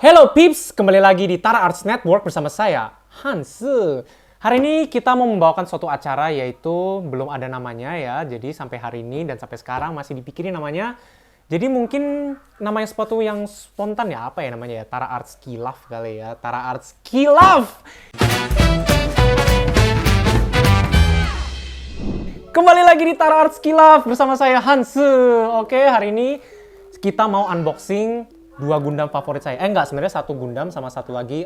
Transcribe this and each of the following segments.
Hello Pips, kembali lagi di Tara Arts Network bersama saya, Hans. Hari ini kita mau membawakan suatu acara yaitu belum ada namanya ya. Jadi sampai hari ini dan sampai sekarang masih dipikirin namanya. Jadi mungkin namanya sepatu yang spontan ya, apa ya namanya ya? Tara Arts Kilaf kali ya, Tara Arts Kilaf! Kembali lagi di Tara Arts Kilaf bersama saya, Hans. Oke, hari ini kita mau unboxing dua Gundam favorit saya. Enggak, sebenarnya satu Gundam sama satu lagi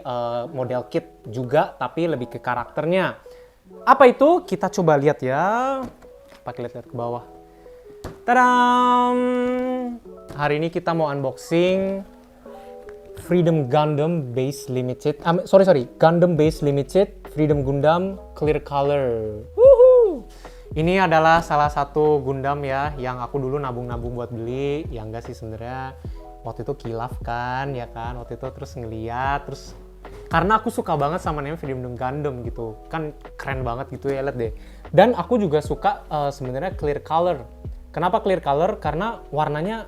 model kit juga, tapi lebih ke karakternya. Apa itu? Kita coba lihat ya. Pakai lihat ke bawah. Tadam! Hari ini kita mau unboxing Freedom Gundam Base Limited. Gundam Base Limited Freedom Gundam Clear Color. Woohoo! Ini adalah salah satu Gundam ya yang aku dulu nabung-nabung buat beli. Ya enggak sih sebenarnya. Waktu itu kilaf kan, ya kan? Waktu itu terus ngeliat, terus karena aku suka banget sama namanya Freedom Gundam gitu, kan keren banget gitu ya, lihat deh. Dan aku juga suka sebenarnya clear color. Kenapa clear color? Karena warnanya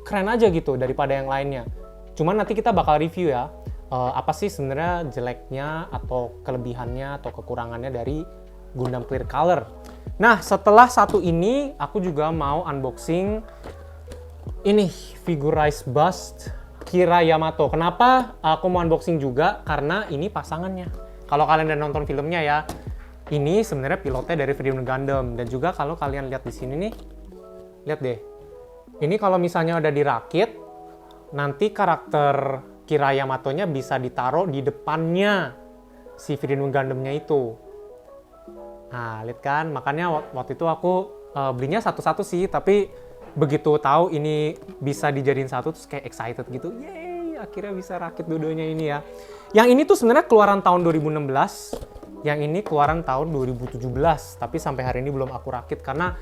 keren aja gitu daripada yang lainnya. Cuman nanti kita bakal review ya, apa sih sebenarnya jeleknya atau kelebihannya atau kekurangannya dari Gundam clear color. Nah, setelah satu ini, aku juga mau unboxing ini figurize bust Kira Yamato. Kenapa aku mau unboxing juga? Karena ini pasangannya. Kalau kalian udah nonton filmnya ya, ini sebenarnya pilotnya dari Freedom Gundam. Dan juga kalau kalian lihat di sini nih, lihat deh. Ini kalau misalnya udah dirakit, nanti karakter Kira Yamatonya bisa ditaruh di depannya si Freedom Gundamnya itu. Nah, lihat kan? Makanya waktu itu aku belinya satu-satu sih, tapi begitu tahu ini bisa dijadiin satu terus kayak excited gitu. Yeay, akhirnya bisa rakit dua-duanya ini ya. Yang ini tuh sebenarnya keluaran tahun 2016, yang ini keluaran tahun 2017, tapi sampai hari ini belum aku rakit karena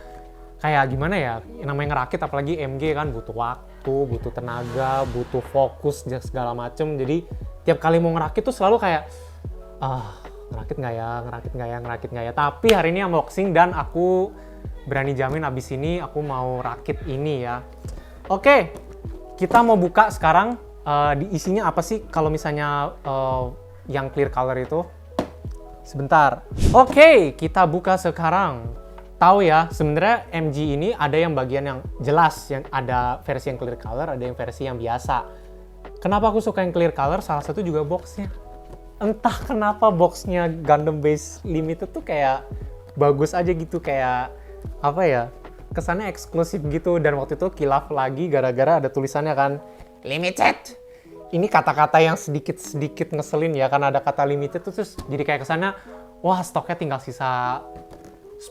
kayak gimana ya, namanya ngerakit apalagi MG kan butuh waktu, butuh tenaga, butuh fokus dan segala macem. Jadi tiap kali mau ngerakit tuh selalu kayak ngerakit nggak ya. Tapi hari ini unboxing dan aku berani jamin abis ini aku mau rakit ini ya. Oke, kita mau buka sekarang. Isinya apa sih kalau misalnya yang clear color itu? Sebentar. Oke, kita buka sekarang. Tahu ya, sebenarnya MG ini ada yang bagian yang jelas, yang ada versi yang clear color, ada yang versi yang biasa. Kenapa aku suka yang clear color? Salah satu juga boxnya. Entah kenapa boxnya Gundam Base Limited tuh kayak bagus aja gitu, kayak apa ya, kesannya eksklusif gitu. Dan waktu itu kilaf lagi gara-gara ada tulisannya kan limited. Ini kata-kata yang sedikit ngeselin ya, karena ada kata limited tuh, terus jadi kayak kesannya wah stoknya tinggal sisa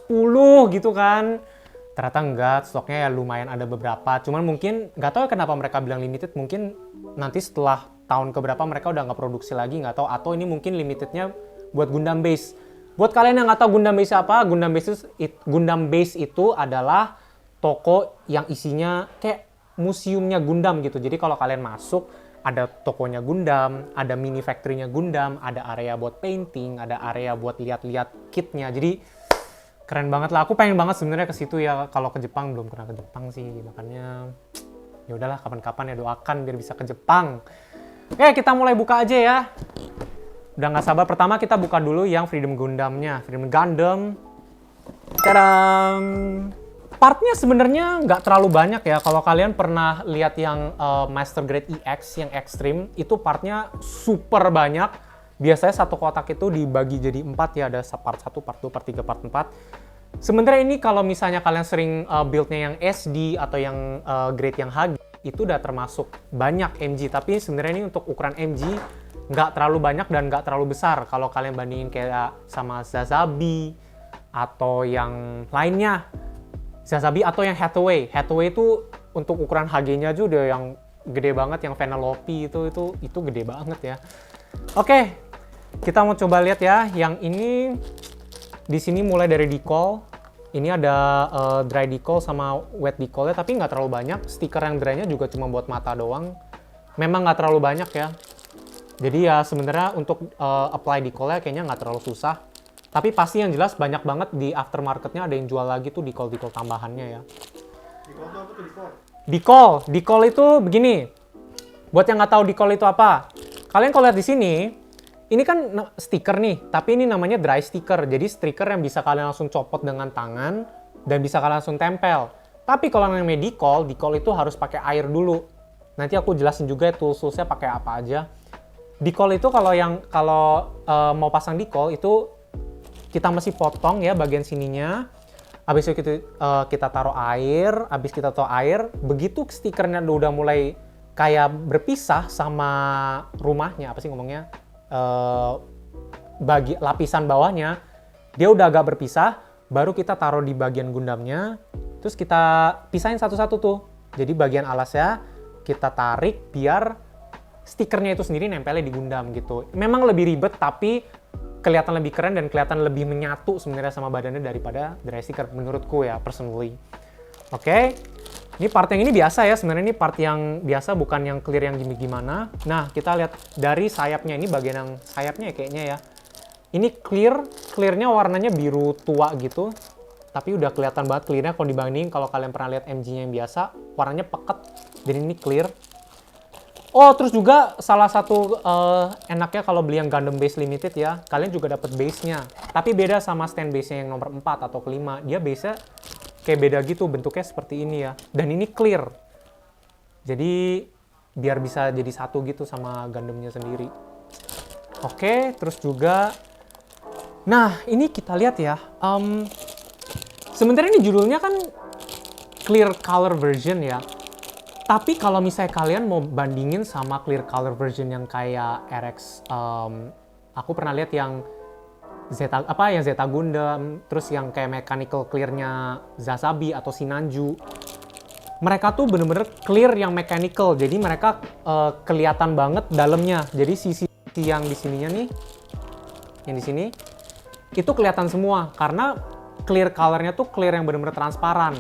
10 gitu kan. Ternyata enggak, stoknya ya lumayan ada beberapa. Cuman mungkin nggak tahu kenapa mereka bilang limited, mungkin nanti setelah tahun keberapa mereka udah nggak produksi lagi, nggak tahu, atau ini mungkin limitednya buat Gundam Base. Buat kalian yang nggak tahu Gundam Base apa, Gundam Base itu adalah toko yang isinya kayak museumnya Gundam gitu. Jadi kalau kalian masuk, ada tokonya Gundam, ada mini factory-nya Gundam, ada area buat painting, ada area buat lihat-lihat kitnya. Jadi keren banget lah. Aku pengen banget sebenarnya ke situ ya. Kalau ke Jepang, belum pernah ke Jepang sih, makanya ya udahlah kapan-kapan ya, doakan biar bisa ke Jepang. Oke, kita mulai buka aja ya. Udah nggak sabar. Pertama kita buka dulu yang Freedom Gundamnya. Freedom Gundam. Tadam! Partnya sebenarnya nggak terlalu banyak ya. Kalau kalian pernah lihat yang Master Grade EX, yang Extreme, itu partnya super banyak. Biasanya satu kotak itu dibagi jadi 4 ya. Ada part 1, part 2, part 3, part 4. Sebenarnya ini kalau misalnya kalian sering build-nya yang SD atau yang grade yang HG, itu udah termasuk banyak MG. Tapi sebenarnya ini untuk ukuran MG nggak terlalu banyak dan nggak terlalu besar kalau kalian bandingin kayak sama Sazabi atau yang lainnya. Sazabi atau yang Hathaway. Hathaway itu untuk ukuran HG-nya aja udah yang gede banget, yang Vanellope itu gede banget ya. Oke, kita mau coba lihat ya. Yang ini di sini mulai dari decal. Ini ada dry decal sama wet decalnya, tapi nggak terlalu banyak. Stiker yang dry-nya juga cuma buat mata doang. Memang nggak terlalu banyak ya. Jadi ya sebenarnya untuk apply decalnya kayaknya nggak terlalu susah. Tapi pasti yang jelas banyak banget di aftermarketnya ada yang jual lagi tuh decal tambahannya ya. Decal itu apa tuh decal? Decal itu begini. Buat yang nggak tahu decal itu apa, Kalian kalau lihat di sini, ini kan stiker nih, tapi ini namanya dry sticker. Jadi stiker yang bisa kalian langsung copot dengan tangan dan bisa kalian langsung tempel. Tapi kalau yang decol itu harus pakai air dulu. Nanti aku jelasin juga tools-toolsnya pakai apa aja. Decol itu kalau mau pasang decol itu kita mesti potong ya bagian sininya. Habis itu kita taruh air, begitu stikernya udah mulai kayak berpisah sama rumahnya, apa sih ngomongnya? Bagi lapisan bawahnya, dia udah agak berpisah, baru kita taruh di bagian Gundamnya, terus kita pisahin satu-satu tuh. Jadi bagian alasnya kita tarik biar stikernya itu sendiri nempelnya di Gundam gitu. Memang lebih ribet tapi kelihatan lebih keren dan kelihatan lebih menyatu sebenarnya sama badannya daripada dry sticker menurutku ya, personally. Oke. Ini part yang ini biasa ya, sebenarnya ini part yang biasa, bukan yang clear yang gimana. Nah, kita lihat dari sayapnya, ini bagian yang sayapnya ya kayaknya ya. Ini clearnya warnanya biru tua gitu. Tapi udah kelihatan banget clearnya kalau dibanding kalau kalian pernah lihat MG-nya yang biasa, warnanya peket. Jadi ini clear. Oh, terus juga salah satu enaknya kalau beli yang Gundam Base Limited ya, kalian juga dapat base-nya. Tapi beda sama stand base-nya yang nomor 4 atau kelima. Dia base-nya kayak beda gitu, bentuknya seperti ini ya. Dan ini clear. Jadi biar bisa jadi satu gitu sama Gundam-nya sendiri. Oke, terus juga nah, ini kita lihat ya. Sebenarnya ini judulnya kan clear color version ya. Tapi kalau misalnya kalian mau bandingin sama clear color version yang kayak RX, aku pernah lihat yang Zeta Gundam, terus yang kayak mechanical clear-nya Zasabi atau Sinanju. Mereka tuh bener-bener clear yang mechanical, jadi mereka kelihatan banget dalamnya. Jadi sisi yang di sininya nih, yang di sini, itu kelihatan semua karena clear color-nya tuh clear yang bener-bener transparan.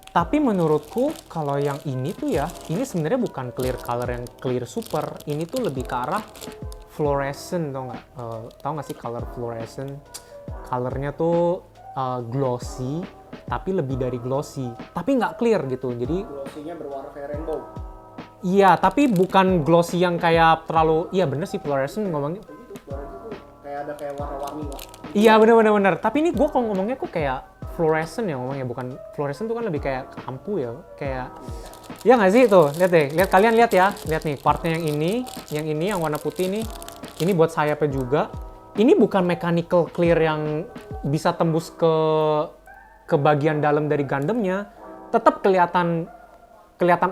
Tapi menurutku kalau yang ini tuh ya, ini sebenarnya bukan clear color yang clear super. Ini tuh lebih ke arah fluorescent, tau nggak sih color fluorescent? Colornya tuh glossy, tapi lebih dari glossy. Tapi nggak clear gitu, jadi glossy-nya berwarna kayak rainbow. Iya, tapi bukan glossy yang kayak terlalu, iya bener sih fluorescent ngomongnya. Begitu, fluorescent tuh kayak ada kayak warna-warni lah. Iya bener. Tapi ini gue kalau ngomongnya kok kayak fluorescent ya ngomongnya, bukan fluorescent tuh kan lebih kayak lampu ya, kayak ya nggak sih tuh, lihat deh, kalian lihat ya, lihat nih partnya yang warna putih nih, ini buat sayapnya juga. Ini bukan mechanical clear yang bisa tembus ke bagian dalam dari Gundamnya, tetap kelihatan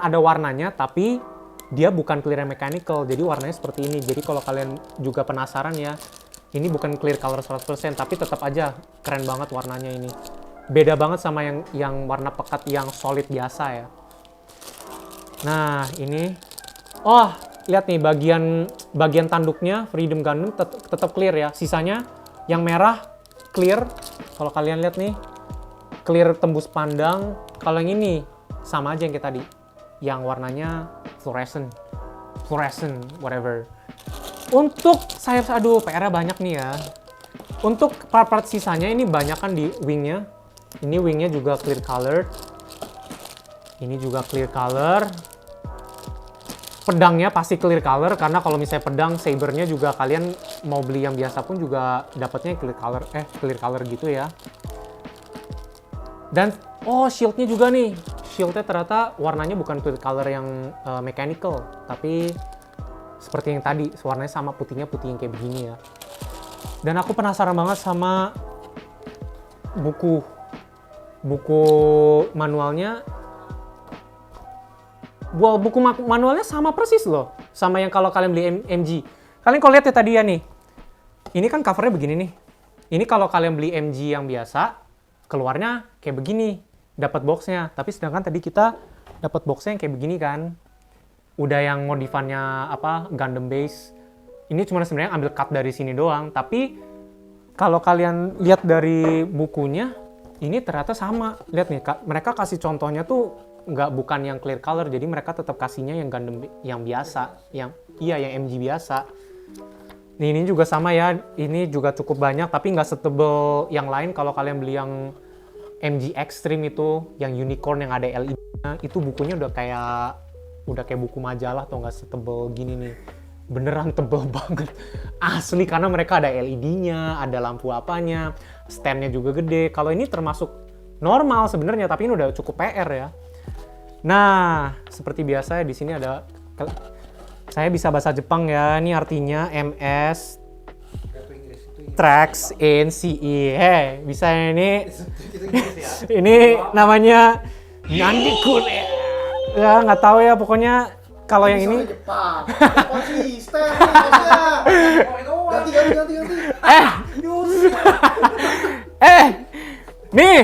ada warnanya, tapi dia bukan clear yang mechanical, jadi warnanya seperti ini. Jadi kalau kalian juga penasaran ya, ini bukan clear color 100%, tapi tetap aja keren banget warnanya ini. Beda banget sama yang warna pekat yang solid biasa ya. Nah, ini. Oh, lihat nih bagian tanduknya Freedom Gundam tetap clear ya. Sisanya yang merah clear. Kalau kalian lihat nih, clear tembus pandang. Kalau yang ini sama aja yang kayak tadi. Yang warnanya fluorescent, whatever. Untuk sayap, aduh PR-nya banyak nih ya. Untuk part-part sisanya ini banyak kan di wingnya. Ini wingnya juga clear color. Ini juga clear color. Pedangnya pasti clear color karena kalau misalnya pedang sabernya juga kalian mau beli yang biasa pun juga dapatnya clear color gitu ya. Dan oh shieldnya juga nih. Shieldnya ternyata warnanya bukan clear color yang mechanical, tapi seperti yang tadi, warnanya sama putihnya putih yang kayak begini ya. Dan aku penasaran banget sama buku manualnya. Buku manualnya sama persis loh, sama yang kalau kalian beli MG. Kalian kalau lihat ya tadi ya nih, ini kan covernya begini nih. Ini kalau kalian beli MG yang biasa, keluarnya kayak begini, dapat boxnya. Tapi sedangkan tadi kita dapat boxnya yang kayak begini kan. Udah yang modifannya Gundam Base. Ini cuma sebenarnya ambil cut dari sini doang. Tapi kalau kalian lihat dari bukunya, ini ternyata sama. Lihat nih, mereka kasih contohnya tuh bukan yang clear color, jadi mereka tetap kasihnya yang Gundam yang biasa, yang MG biasa. Nih, ini juga sama ya, ini juga cukup banyak, tapi nggak setebel yang lain. Kalau kalian beli yang MG Extreme itu, yang unicorn yang ada LED-nya, itu bukunya udah kayak buku majalah atau nggak setebel gini nih. beneran tebel banget. Asli, karena mereka ada LED-nya, ada lampu apanya, stand-nya juga gede. Kalau ini termasuk normal sebenarnya, tapi ini udah cukup PR ya. Nah, seperti biasa di sini ada, saya bisa bahasa Jepang ya. Ini artinya MS Tracks in CE. Bisa ini. Ini namanya Nandikun ya, nggak tahu ya, pokoknya kalau yang ini Jepang. Konsisten nih bosnya. Ganti. nih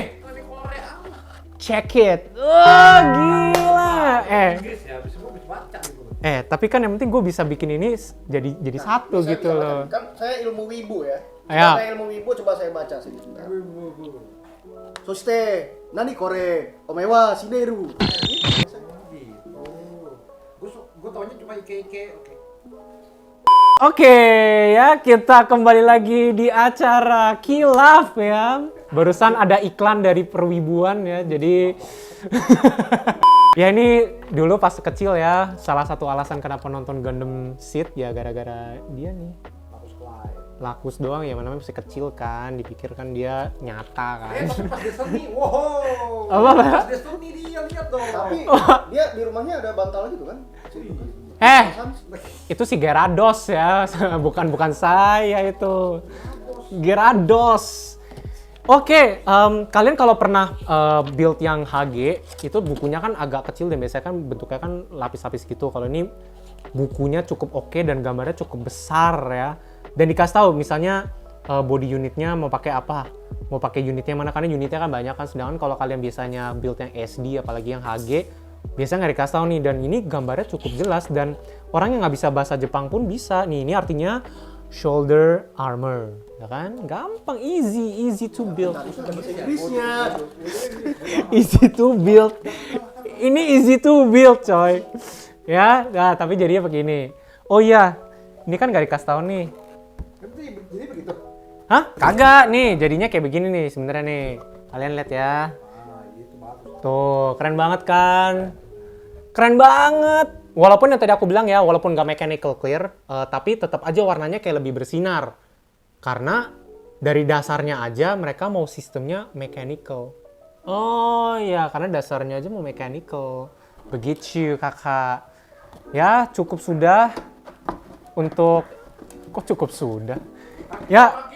check it. Oh, gila. Tapi kan yang penting gue bisa bikin ini jadi satu Saya gitu bisa loh. baca. Kan saya ilmu wibu ya. Ya. Karena ilmu wibu coba saya baca sih. Soste, nani kore, omewa shineru. Gue taunya cuma Ike. Oke ya, kita kembali lagi di acara Kilaf ya. Barusan ada iklan dari Perwibuan ya, jadi ya ini dulu pas kecil ya, salah satu alasan kenapa nonton Gundam Seed ya gara-gara dia nih. Lakus doang ya, namanya masih kecil kan, dipikirkan dia nyata kan. Tapi pas Destiny, wow. Apa? Pas Destiny dia lihat dong. Tapi dia di rumahnya ada bantal gitu kan? Itu si Gyarados ya, bukan saya itu. Gyarados. Oke, kalian kalau pernah build yang HG, itu bukunya kan agak kecil dan biasanya kan bentuknya kan lapis-lapis gitu. Kalau ini bukunya cukup oke dan gambarnya cukup besar ya. Dan dikasih tahu misalnya body unitnya mau pakai apa, mau pakai unitnya mana, karena unitnya kan banyak kan. Sedangkan kalau kalian biasanya build yang SD apalagi yang HG, biasanya nggak dikasih tahu nih. Dan ini gambarnya cukup jelas dan orang yang nggak bisa bahasa Jepang pun bisa nih. Ini artinya shoulder armor, ya kan? Gampang, easy to build. Inggrisnya. Easy to build. Ini easy to build, coy. Ya, nah, tapi jadinya begini. Oh iya, ini kan nggak dikasih tahu nih. Jadi begitu. Hah? Kagak nih, jadinya kayak begini nih sebenarnya nih. Kalian lihat ya. Itu bagus. Tuh, keren banget kan? Keren banget. Walaupun yang tadi aku bilang ya, walaupun nggak mechanical clear, tapi tetap aja warnanya kayak lebih bersinar. Karena dari dasarnya aja mereka mau sistemnya mechanical. Oh iya, karena dasarnya aja mau mechanical. Begitu kakak. Ya, cukup sudah untuk... Kok cukup sudah? Ya,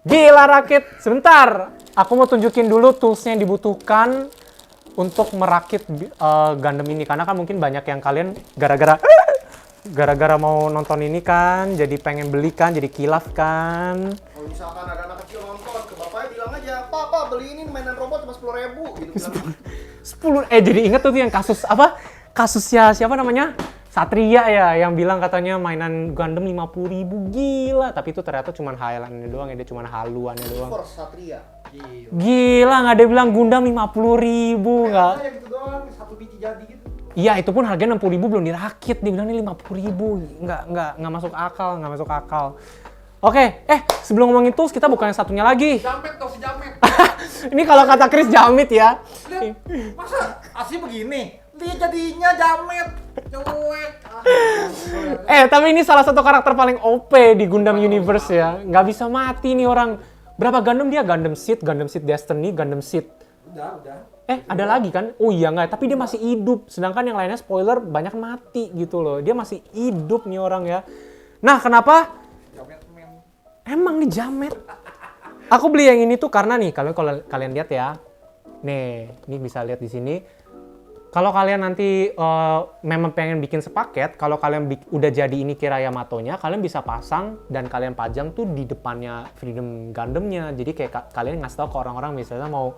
gila rakit. Sebentar, aku mau tunjukin dulu tools-nya yang dibutuhkan untuk merakit Gundam ini. Karena kan mungkin banyak yang kalian gara-gara mau nonton ini kan, jadi pengen beli kan, jadi kilaf kan. Kalau misalkan ada anak kecil nonton, ke bapaknya bilang aja, Pak, beli ini mainan robot cuma 10.000 gitu bilang. 10, jadi inget tuh yang kasus apa? Kasusnya siapa namanya? Satria ya, yang bilang katanya mainan Gundam 50.000, gila. Tapi itu ternyata cuma hayalannya doang ya, dia cuma haluannya doang. Force Satria. Gila, nggak ada bilang Gundam 50.000 nggak? Yang gitu doang, satu biji jadi gitu. Iya, itu pun harganya 60.000 belum dirakit, dia bilang ini 50.000, nggak masuk akal. Oke, sebelum ngomongin tools, kita buka yang satunya lagi. Jamet dong, si Jamet. Ini kalau kata Chris jamit ya. Lihat, masa asli begini? Dia jadinya Jamet. Cuek. Tapi ini salah satu karakter paling OP di Gundam Universe ya. Nggak bisa mati nih orang. Berapa Gundam dia? Gundam Seed Destiny, Gundam Seed. Udah. Ada lagi kan? Oh iya nggak, tapi dia masih hidup. Sedangkan yang lainnya spoiler banyak mati gitu loh. Dia masih hidup nih orang ya. Nah, kenapa? Jamet men. Emang nih jamet. Aku beli yang ini tuh karena nih, kalau kalian lihat ya. Nih, ini bisa lihat di sini. Kalau kalian nanti memang pengen bikin sepaket, kalau kalian udah jadi ini Kiraya Matonya, kalian bisa pasang dan kalian pajang tuh di depannya Freedom Gundam-nya. Jadi kayak kalian ngasih tahu ke orang-orang misalnya mau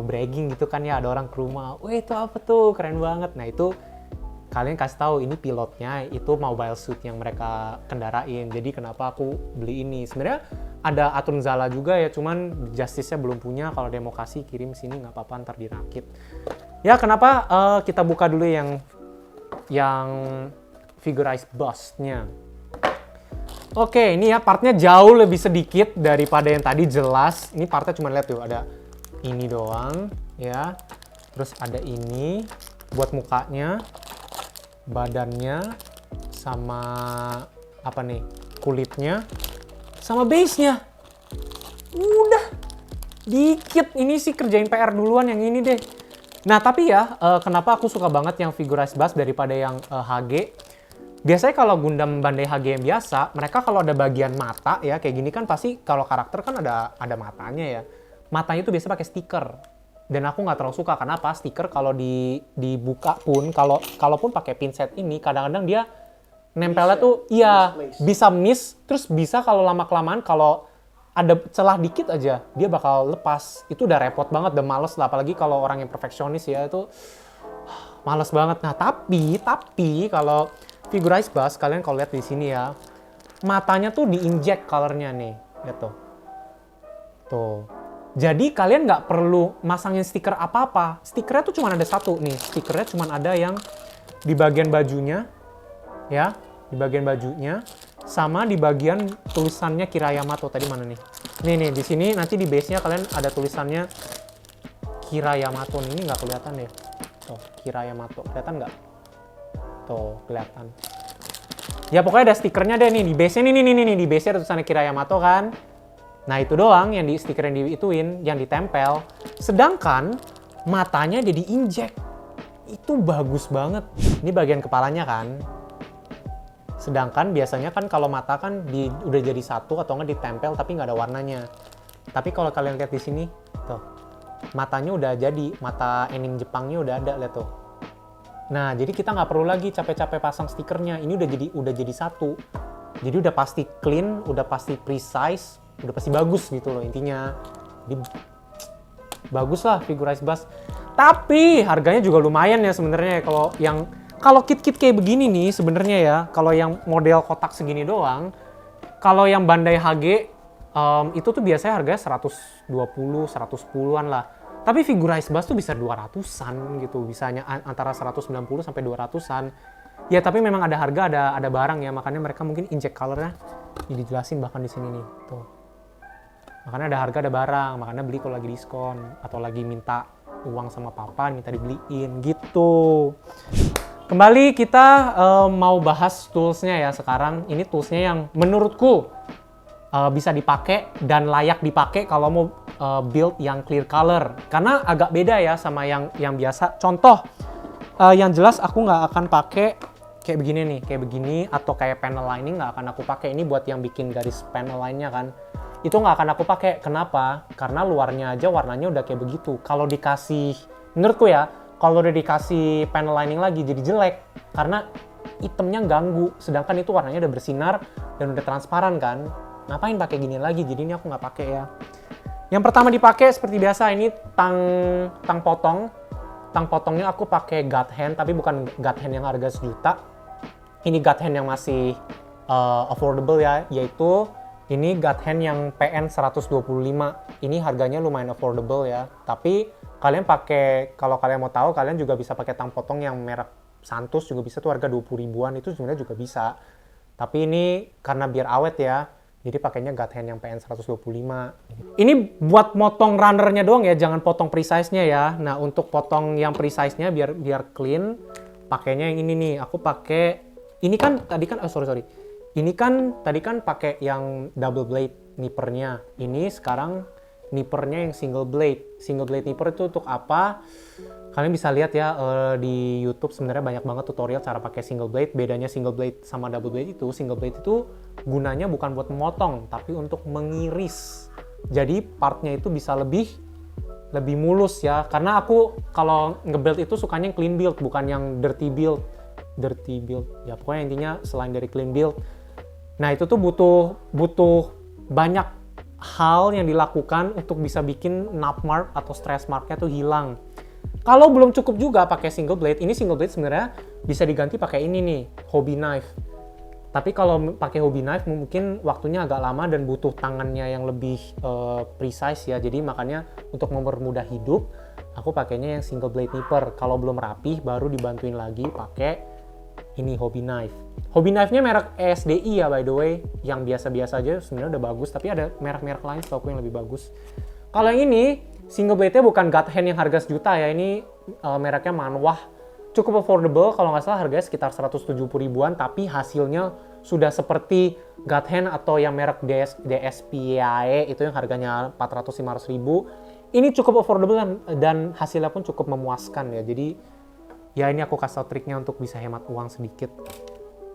bragging gitu kan ya, ada orang ke rumah, wih itu apa tuh, keren banget. Nah itu kalian kasih tahu ini pilotnya, itu mobile suit yang mereka kendarain. Jadi kenapa aku beli ini? Sebenarnya ada Atun Zala juga ya, cuman Justice-nya belum punya. Kalau dia mau kasih kirim sini nggak apa-apa, ntar dirakit. Ya kenapa kita buka dulu yang figurized bust-nya. Oke, ini ya partnya jauh lebih sedikit daripada yang tadi, jelas. Ini partnya cuma lihat tuh, ada ini doang ya. Terus ada ini buat mukanya, badannya, sama apa nih, kulitnya sama base-nya. Udah dikit, ini sih kerjain PR duluan yang ini deh. Nah tapi ya, kenapa aku suka banget yang Figurized Bust daripada yang HG. Biasanya kalau Gundam Bandai HG yang biasa, mereka kalau ada bagian mata ya kayak gini kan pasti kalau karakter kan ada matanya ya. Matanya itu biasa pakai stiker. Dan aku nggak terlalu suka, kenapa? Stiker kalau dibuka pun, kalaupun pakai pinset ini, kadang-kadang dia nempelnya tuh, iya, bisa miss, terus bisa kalau lama-kelamaan, kalau ada celah dikit aja, dia bakal lepas. Itu udah repot banget, udah males lah. Apalagi kalau orang yang perfeksionis ya, itu males banget. Nah, tapi kalau Figurized Bust, kalian kalau lihat di sini ya, matanya tuh diinjek colornya nih, lihat tuh. Tuh. Jadi kalian nggak perlu masangin stiker apa-apa. Stikernya tuh cuma ada satu nih. Stikernya cuma ada yang di bagian bajunya, ya, di bagian bajunya, sama di bagian tulisannya Kirayamato. Tadi mana nih? Nih di sini nanti di base-nya kalian ada tulisannya Kirayamato. Ini nggak kelihatan deh. Tuh, Kirayamato. Kelihatan nggak? Tuh, kelihatan. Ya pokoknya ada stikernya deh nih di base-nya nih di base-nya ada tulisannya Kirayamato kan. Nah itu doang yang di stiker yang diituin, yang ditempel. Sedangkan matanya dia diinjek. Itu bagus banget. Ini bagian kepalanya kan. Sedangkan biasanya kan kalau mata kan udah jadi satu atau nggak ditempel tapi nggak ada warnanya. Tapi kalau kalian lihat di sini, tuh matanya udah jadi, mata anime Jepangnya udah ada, lihat tuh. Nah jadi kita nggak perlu lagi capek-capek pasang stikernya. Ini udah jadi satu. Jadi udah pasti clean, udah pasti precise, udah pasti bagus gitu loh intinya. Jadi bagus lah Figurized Bust. Tapi harganya juga lumayan ya sebenarnya kalau kit-kit kayak begini nih sebenarnya ya, kalau yang model kotak segini doang, kalau yang Bandai HG itu tuh biasanya harganya 120, 110-an lah. Tapi Figurized Bust tuh bisa 200-an gitu, bisanya antara 190 sampai 200-an. Ya tapi memang ada harga, ada barang ya, makanya mereka mungkin inject color-nya. Ini dijelasin bahkan di sini nih, tuh. Makanya ada harga, ada barang, makanya beli kalau lagi diskon atau lagi minta uang sama papa, minta dibeliin gitu. Kembali kita mau bahas toolsnya ya sekarang. Ini toolsnya yang menurutku bisa dipakai dan layak dipakai kalau mau build yang clear color. Karena agak beda ya sama yang biasa. Contoh, yang jelas aku nggak akan pakai kayak begini nih, kayak begini atau kayak panel lining nggak akan aku pakai. Ini buat yang bikin garis panel line-nya kan. Itu nggak akan aku pakai. Kenapa? Karena luarnya aja warnanya udah kayak begitu. Kalau dikasih, menurutku ya, kalau udah dikasih panel lining lagi jadi jelek. Karena itemnya ganggu. Sedangkan itu warnanya udah bersinar dan udah transparan kan. Ngapain pakai gini lagi? Jadi ini aku nggak pakai ya. Yang pertama dipakai seperti biasa ini tang potong. Tang potongnya aku pakai God Hand, tapi bukan God Hand yang harga 1 juta. Ini God Hand yang masih affordable ya, yaitu ini God Hand yang PN 125. Ini harganya lumayan affordable ya. Tapi kalian pakai, kalau kalian mau tahu, kalian juga bisa pakai tang potong yang merek Santos juga bisa tuh harga 20 ribuan, itu sebenarnya juga bisa. Tapi ini karena biar awet ya, jadi pakainya God Hand yang PN 125. Ini buat motong runnernya doang ya, jangan potong precise-nya ya. Nah, untuk potong yang precise-nya biar clean, pakainya yang ini nih. Aku pakai, ini kan tadi kan, sorry. Ini kan tadi kan pakai yang double blade nippernya. Ini sekarang nippernya yang single blade. Single blade nipper itu untuk apa? Kalian bisa lihat ya di YouTube sebenarnya banyak banget tutorial cara pakai single blade. Bedanya single blade sama double blade itu, single blade itu gunanya bukan buat memotong, tapi untuk mengiris. Jadi partnya itu bisa lebih mulus ya. Karena aku kalau nge-build itu sukanya yang clean build, bukan yang dirty build. Ya pokoknya intinya selain dari clean build. Nah itu tuh butuh banyak hal yang dilakukan untuk bisa bikin nub mark atau stress marknya tuh hilang. Kalau belum cukup juga pakai single blade, ini single blade sebenarnya bisa diganti pakai ini nih, hobby knife. Tapi kalau pakai hobby knife mungkin waktunya agak lama dan butuh tangannya yang lebih precise ya. Jadi makanya untuk mempermudah hidup, aku pakainya yang single blade nipper. Kalau belum rapih, baru dibantuin lagi pakai ini hobby knife. Hobby knife-nya merek ESDI ya by the way. Yang biasa-biasa aja sebenarnya udah bagus, tapi ada merek-merek lain setahu aku yang lebih bagus. Kalau yang ini single blade-nya bukan God Hand yang harga 1 juta ya. Ini mereknya Manwah. Cukup affordable, kalau nggak salah harganya sekitar 170 ribuan, tapi hasilnya sudah seperti God Hand atau yang merek DSPIAE itu yang harganya 400-500 ribu. Ini cukup affordable dan hasilnya pun cukup memuaskan ya. Jadi ya ini aku kasih tau triknya untuk bisa hemat uang sedikit.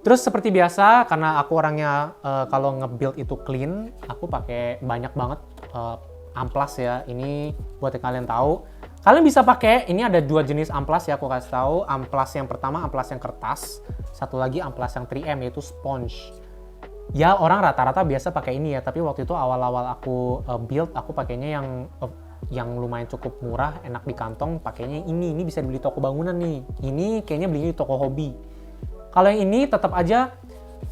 Terus seperti biasa, karena aku orangnya kalau nge-build itu clean, aku pakai banyak banget amplas ya. Ini buat yang kalian tahu. Kalian bisa pakai, ini ada 2 jenis amplas ya, aku kasih tahu. Amplas yang pertama, amplas yang kertas. Satu lagi amplas yang 3M, yaitu sponge. Ya orang rata-rata biasa pakai ini ya, tapi waktu itu awal-awal aku build, aku pakainya yang lumayan cukup murah, enak di kantong, pakainya ini bisa dibeli toko bangunan nih. Ini kayaknya belinya di toko hobi. Kalau yang ini tetap aja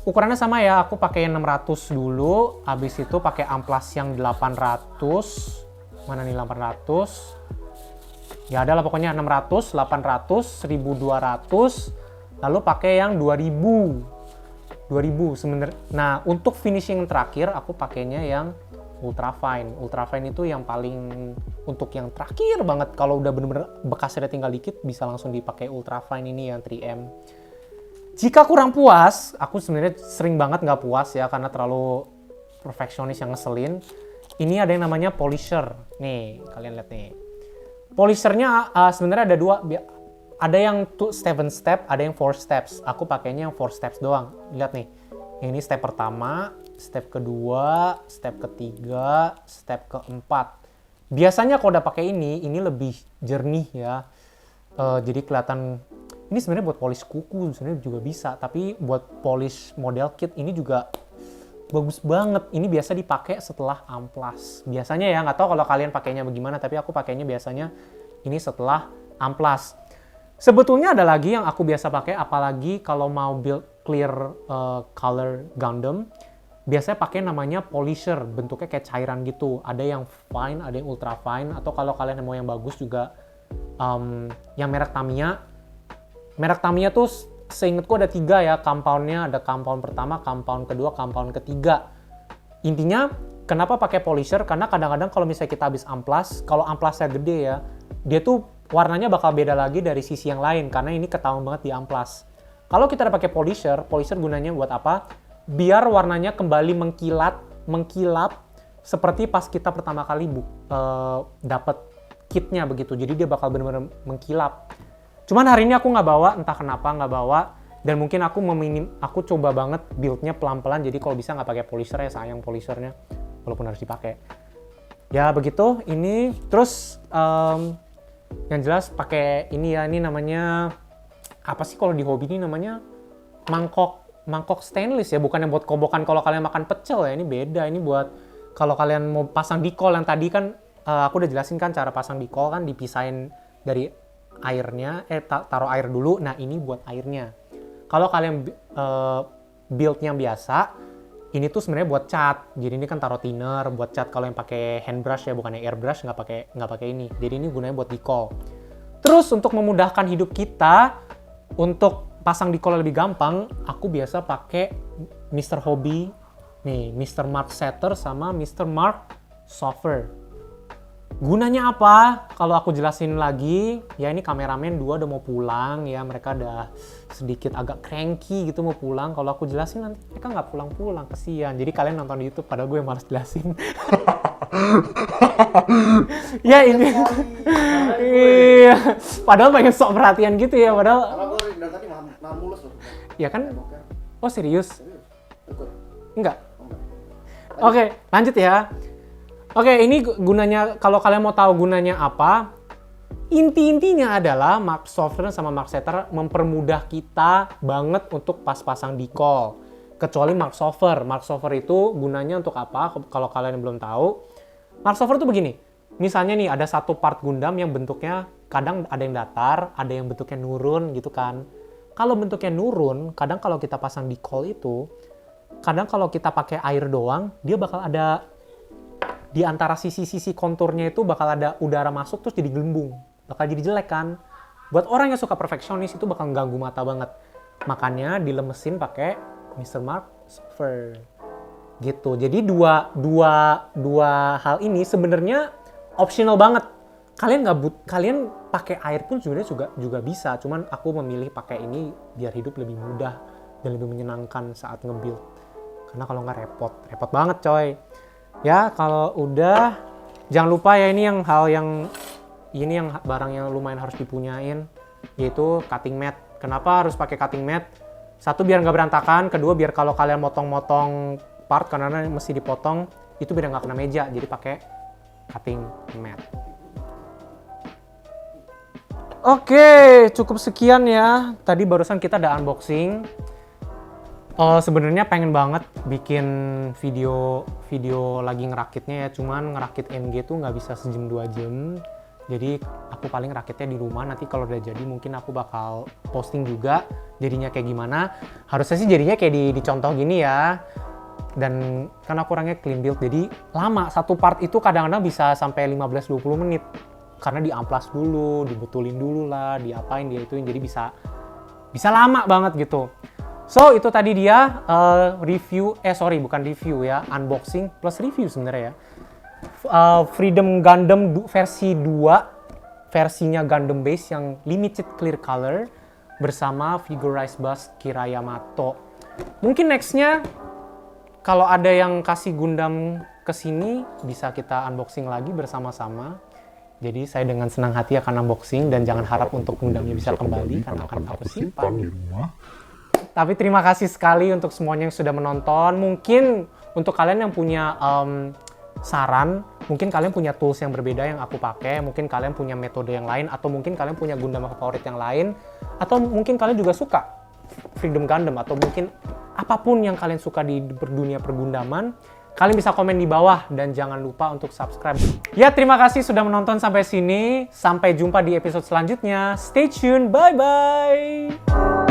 ukurannya sama ya, aku pakai yang 600 dulu, habis itu pakai amplas yang 800. Mana nih 800? Ya adalah pokoknya 600, 800, 1200, lalu pakai yang 2000 sebenarnya. Nah, untuk finishing terakhir aku pakainya yang ultrafine. Ultrafine itu yang paling untuk yang terakhir banget. Kalau udah bener-bener bekasnya tinggal dikit, bisa langsung dipakai ultrafine ini yang 3M. Jika kurang puas, aku sebenarnya sering banget nggak puas ya karena terlalu perfeksionis yang ngeselin. Ini ada yang namanya polisher. Nih, kalian lihat nih. Polishernya sebenarnya ada 2. Ada yang 7 step, ada yang 4 steps. Aku pakainya yang 4 steps doang. Lihat nih. Yang ini step pertama, step kedua, step ketiga, step keempat. Biasanya kalau udah pakai ini lebih jernih ya. Jadi kelihatan. Ini sebenarnya buat polish kuku sebenarnya juga bisa, tapi buat polish model kit ini juga bagus banget. Ini biasa dipakai setelah amplas. Biasanya ya, nggak tahu kalau kalian pakainya bagaimana, tapi aku pakainya biasanya ini setelah amplas. Sebetulnya ada lagi yang aku biasa pakai, apalagi kalau mau build clear color Gundam, biasanya pakai namanya polisher, bentuknya kayak cairan gitu. Ada yang fine, ada yang ultra fine, atau kalau kalian mau yang bagus juga yang merek Tamiya. Merek Tamiya tuh seingatku ada 3 ya, compound-nya. Ada compound pertama, compound kedua, compound ketiga. Intinya, kenapa pakai polisher? Karena kadang-kadang kalau misalnya kita habis amplas, kalau amplasnya gede ya, dia tuh warnanya bakal beda lagi dari sisi yang lain, karena ini ketahuan banget di amplas. Kalau kita udah pakai polisher gunanya buat apa? Biar warnanya kembali mengkilap seperti pas kita pertama kali dapat kitnya begitu. Jadi dia bakal benar-benar mengkilap. Cuman hari ini aku nggak bawa, entah kenapa nggak bawa, dan mungkin aku coba banget build-nya pelan-pelan, jadi kalau bisa nggak pakai polisher ya, sayang polishernya, walaupun harus dipakai. Ya begitu, ini terus yang jelas pakai ini ya, ini namanya apa sih kalau di hobi ini namanya mangkok stainless ya, bukan yang buat kobokan kalau kalian makan pecel ya, ini beda, ini buat kalau kalian mau pasang dikol. Yang tadi kan aku udah jelasin kan cara pasang dikol kan dipisahin dari airnya, taruh air dulu. Nah ini buat airnya. Kalau kalian build yang biasa, ini tuh sebenarnya buat cat. Jadi ini kan taruh thinner buat cat. Kalau yang pakai hand brush ya, bukan yang airbrush, nggak pakai ini. Jadi ini gunanya buat decol. Terus untuk memudahkan hidup kita, untuk pasang decol lebih gampang, aku biasa pakai Mr. Hobby, nih Mr. Mark Setter sama Mr. Mark Soffer. Gunanya apa? Kalau aku jelasin lagi, ya ini kameramen 2 udah mau pulang ya, mereka udah sedikit agak cranky gitu mau pulang. Kalau aku jelasin nanti mereka nggak pulang-pulang, kesian. Jadi kalian nonton di YouTube, padahal gue yang malas jelasin. Ya ini, iya. Padahal pengen sok perhatian gitu ya, padahal. Karena gue dari tadi nahan mulus loh. Ya kan? Oh serius? Ikut. Enggak. Oke, lanjut ya. Oke, ini gunanya, kalau kalian mau tahu gunanya apa, intinya adalah Mark Soffer sama Mark Setter mempermudah kita banget untuk pas pasang decol. Kecuali Mark Soffer. Mark Soffer itu gunanya untuk apa? Kalau kalian belum tahu, Mark Soffer itu begini. Misalnya nih, ada satu part Gundam yang bentuknya kadang ada yang datar, ada yang bentuknya nurun gitu kan. Kalau bentuknya nurun, kadang kalau kita pasang decol itu, kadang kalau kita pakai air doang, dia bakal ada di antara sisi-sisi konturnya itu bakal ada udara masuk terus jadi gelembung. Bakal jadi jelek kan. Buat orang yang suka perfeksionis itu bakal ganggu mata banget. Makanya dilemesin pakai Mr. Mark Soffer. Gitu. Jadi dua hal ini sebenarnya optional banget. Kalian pakai air pun sebenarnya juga bisa. Cuman aku memilih pakai ini biar hidup lebih mudah dan lebih menyenangkan saat nge-build. Karena kalau nggak repot banget coy. Ya kalau udah, jangan lupa ya ini yang barang yang lumayan harus dipunyain, yaitu cutting mat. Kenapa harus pakai cutting mat? Satu, biar nggak berantakan. Kedua, biar kalau kalian motong-motong part, karena mesti dipotong, itu biar nggak kena meja. Jadi pakai cutting mat. Oke, cukup sekian ya. Tadi barusan kita ada unboxing. Sebenarnya pengen banget bikin video lagi ngerakitnya ya. Cuman ngerakit NG tuh nggak bisa sejam 2 jam. Jadi aku paling rakitnya di rumah. Nanti kalau udah jadi mungkin aku bakal posting juga jadinya kayak gimana. Harusnya sih jadinya kayak dicontoh gini ya. Dan kan aku orangnya clean build, jadi lama. Satu part itu kadang-kadang bisa sampai 15-20 menit. Karena diamplas dulu, dibetulin dulu lah, diapain dia ituin, jadi bisa lama banget gitu. So itu tadi dia bukan review ya, unboxing plus review sebenarnya ya. Freedom Gundam versi 2, versinya Gundam base yang limited clear color bersama Figurized Bust Kira Yamato. Mungkin nextnya kalau ada yang kasih Gundam kesini bisa kita unboxing lagi bersama-sama. Jadi saya dengan senang hati akan unboxing dan jangan harap untuk Gundamnya bisa kembali karena akan aku simpan di rumah. Tapi terima kasih sekali untuk semuanya yang sudah menonton. Mungkin untuk kalian yang punya saran, mungkin kalian punya tools yang berbeda yang aku pakai, mungkin kalian punya metode yang lain, atau mungkin kalian punya Gundam favorit yang lain, atau mungkin kalian juga suka Freedom Gundam, atau mungkin apapun yang kalian suka di dunia pergundaman. Kalian bisa komen di bawah dan jangan lupa untuk subscribe. Ya, terima kasih sudah menonton sampai sini. Sampai jumpa di episode selanjutnya. Stay tune. Bye-bye.